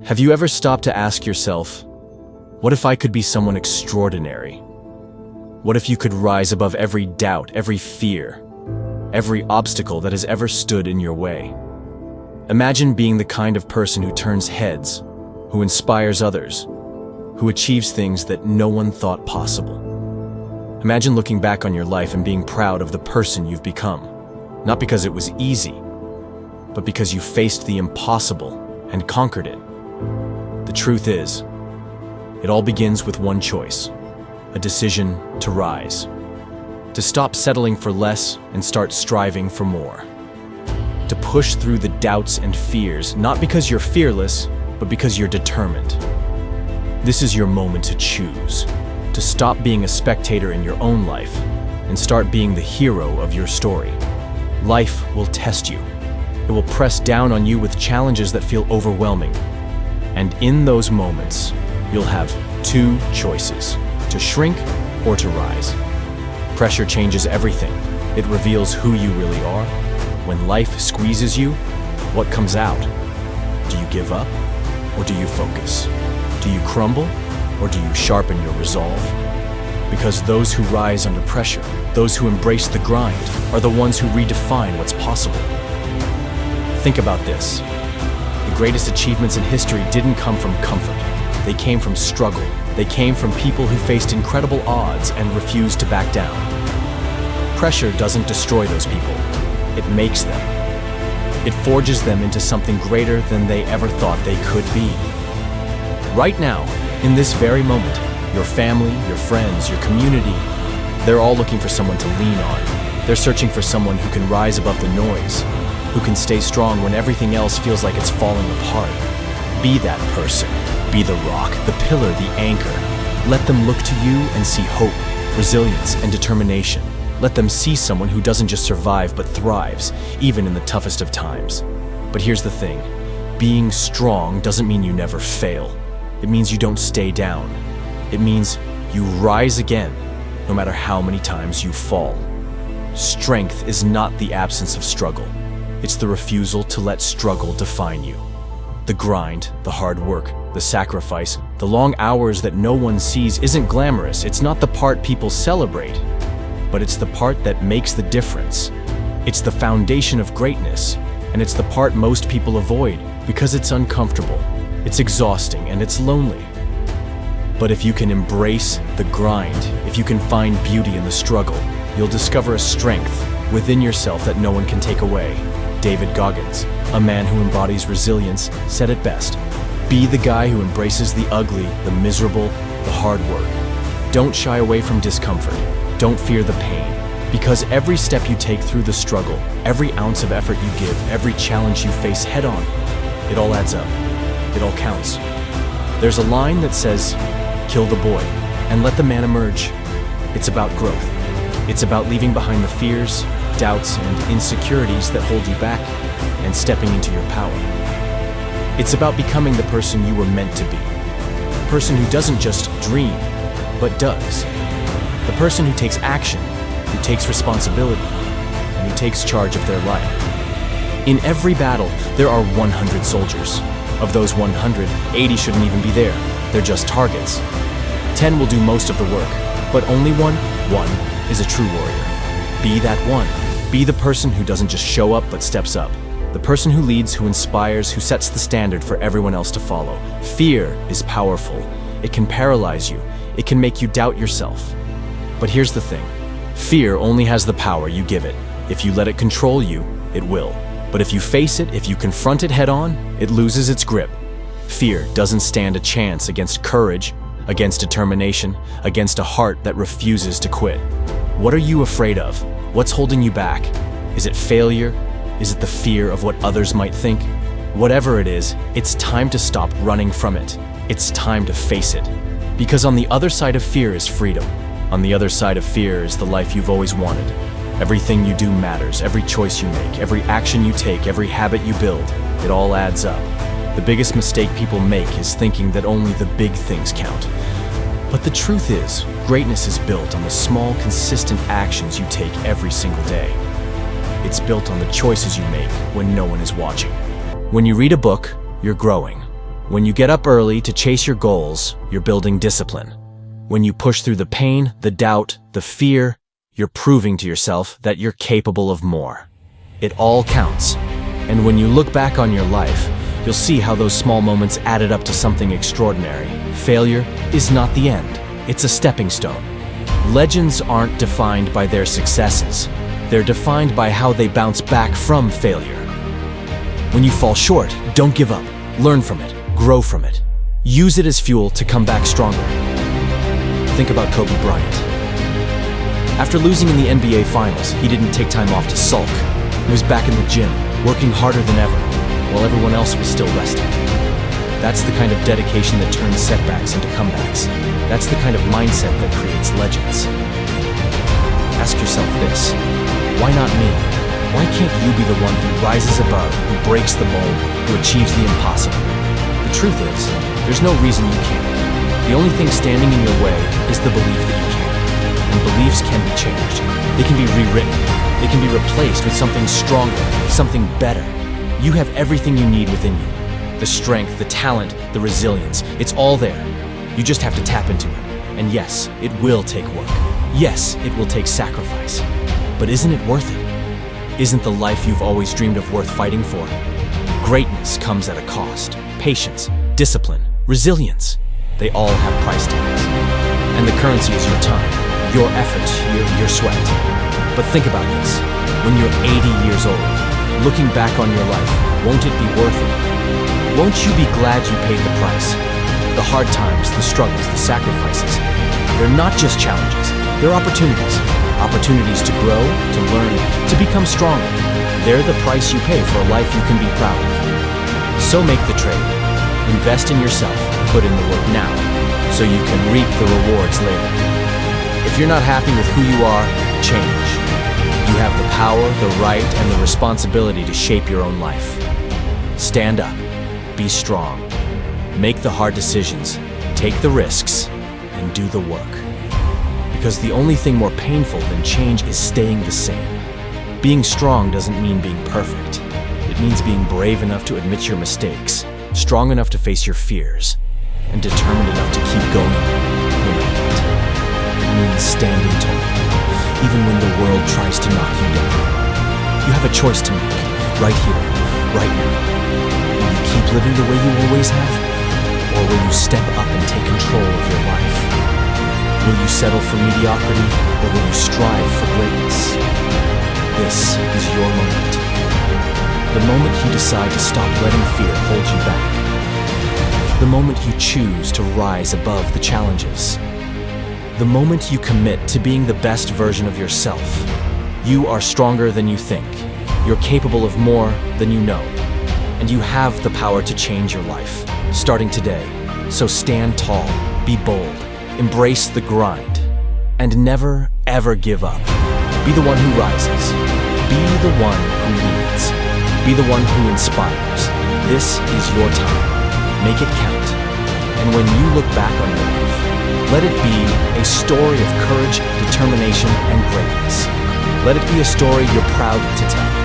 Have you ever stopped to ask yourself, what if I could be someone extraordinary? What if you could rise above every doubt, every fear, every obstacle that has ever stood in your way? Imagine being the kind of person who turns heads, who inspires others, who achieves things that no one thought possible. Imagine looking back on your life and being proud of the person you've become, not because it was easy, but because you faced the impossible and conquered it. The truth is, it all begins with one choice, a decision to rise, to stop settling for less and start striving for more, to push through the doubts and fears, not because you're fearless, but because you're determined. This is your moment to choose, to stop being a spectator in your own life and start being the hero of your story. Life will test you. It will press down on you with challenges that feel overwhelming. And in those moments, you'll have two choices, to shrink or to rise. Pressure changes everything. It reveals who you really are. When life squeezes you, what comes out? Do you give up or do you focus? Do you crumble or do you sharpen your resolve? Because those who rise under pressure, those who embrace the grind, are the ones who redefine what's possible. Think about this. The greatest achievements in history didn't come from comfort. They came from struggle. They came from people who faced incredible odds and refused to back down. Pressure doesn't destroy those people. It makes them. It forges them into something greater than they ever thought they could be. Right now, in this very moment, your family, your friends, your community, they're all looking for someone to lean on. They're searching for someone who can rise above the noise, who can stay strong when everything else feels like it's falling apart. Be that person. Be the rock, the pillar, the anchor. Let them look to you and see hope, resilience, and determination. Let them see someone who doesn't just survive but thrives, even in the toughest of times. But here's the thing. Being strong doesn't mean you never fail. It means you don't stay down. It means you rise again, no matter how many times you fall. Strength is not the absence of struggle. It's the refusal to let struggle define you. The grind, the hard work, the sacrifice, the long hours that no one sees isn't glamorous. It's not the part people celebrate, but it's the part that makes the difference. It's the foundation of greatness, and it's the part most people avoid because it's uncomfortable, it's exhausting, and it's lonely. But if you can embrace the grind, if you can find beauty in the struggle, you'll discover a strength within yourself that no one can take away. David Goggins, a man who embodies resilience, said it best. Be the guy who embraces the ugly, the miserable, the hard work. Don't shy away from discomfort. Don't fear the pain. Because every step you take through the struggle, every ounce of effort you give, every challenge you face head on, it all adds up. It all counts. There's a line that says, kill the boy and let the man emerge. It's about growth. It's about leaving behind the fears, doubts, and insecurities that hold you back and stepping into your power. It's about becoming the person you were meant to be. The person who doesn't just dream, but does. The person who takes action, who takes responsibility, and who takes charge of their life. In every battle, there are 100 soldiers. Of those 100, 80 shouldn't even be there. They're just targets. 10 will do most of the work, but only one is a true warrior. Be that one. Be the person who doesn't just show up but steps up. The person who leads, who inspires, who sets the standard for everyone else to follow. Fear is powerful. It can paralyze you. It can make you doubt yourself. But here's the thing. Fear only has the power you give it. If you let it control you, it will. But if you face it, if you confront it head on, it loses its grip. Fear doesn't stand a chance against courage, against determination, against a heart that refuses to quit. What are you afraid of? What's holding you back? Is it failure? Is it the fear of what others might think? Whatever it is, it's time to stop running from it. It's time to face it. Because on the other side of fear is freedom. On the other side of fear is the life you've always wanted. Everything you do matters, every choice you make, every action you take, every habit you build, it all adds up. The biggest mistake people make is thinking that only the big things count. But the truth is, greatness is built on the small, consistent actions you take every single day. It's built on the choices you make when no one is watching. When you read a book, you're growing. When you get up early to chase your goals, you're building discipline. When you push through the pain, the doubt, the fear, you're proving to yourself that you're capable of more. It all counts. And when you look back on your life, you'll see how those small moments added up to something extraordinary. Failure is not the end. It's a stepping stone. Legends aren't defined by their successes. They're defined by how they bounce back from failure. When you fall short, don't give up. Learn from it. Grow from it. Use it as fuel to come back stronger. Think about Kobe Bryant. After losing in the NBA Finals, he didn't take time off to sulk. He was back in the gym, working harder than ever, while everyone else was still resting. That's the kind of dedication that turns setbacks into comebacks. That's the kind of mindset that creates legends. Ask yourself this: why not me? Why can't you be the one who rises above, who breaks the mold, who achieves the impossible? The truth is, there's no reason you can't. The only thing standing in your way is the belief that you can. And beliefs can be changed. They can be rewritten. They can be replaced with something stronger, something better. You have everything you need within you. The strength, the talent, the resilience. It's all there. You just have to tap into it. And yes, it will take work. Yes, it will take sacrifice. But isn't it worth it? Isn't the life you've always dreamed of worth fighting for? Greatness comes at a cost. Patience, discipline, resilience. They all have price tags. And the currency is your time, your effort, your sweat. But think about this. When you're 80 years old, looking back on your life, won't it be worth it? Won't you be glad you paid the price? The hard times, the struggles, the sacrifices. They're not just challenges, they're opportunities. Opportunities to grow, to learn, to become stronger. They're the price you pay for a life you can be proud of. So make the trade. Invest in yourself, put in the work now, so you can reap the rewards later. If you're not happy with who you are, change. You have the power, the right, and the responsibility to shape your own life. Stand up, be strong, make the hard decisions, take the risks, and do the work. Because the only thing more painful than change is staying the same. Being strong doesn't mean being perfect. It means being brave enough to admit your mistakes, strong enough to face your fears, and determined enough to keep going, no matter what. It means standing tall, even when the world tries to knock you down. You have a choice to make, right here, right now. Will you keep living the way you always have? Or will you step up and take control of your life? Will you settle for mediocrity, or will you strive for greatness? This is your moment. The moment you decide to stop letting fear hold you back. The moment you choose to rise above the challenges. The moment you commit to being the best version of yourself. You are stronger than you think. You're capable of more than you know. And you have the power to change your life, starting today. So stand tall, be bold, embrace the grind, and never, ever give up. Be the one who rises. Be the one who leads. Be the one who inspires. This is your time. Make it count. And when you look back on your life, let it be a story of courage, determination, and greatness. Let it be a story you're proud to tell.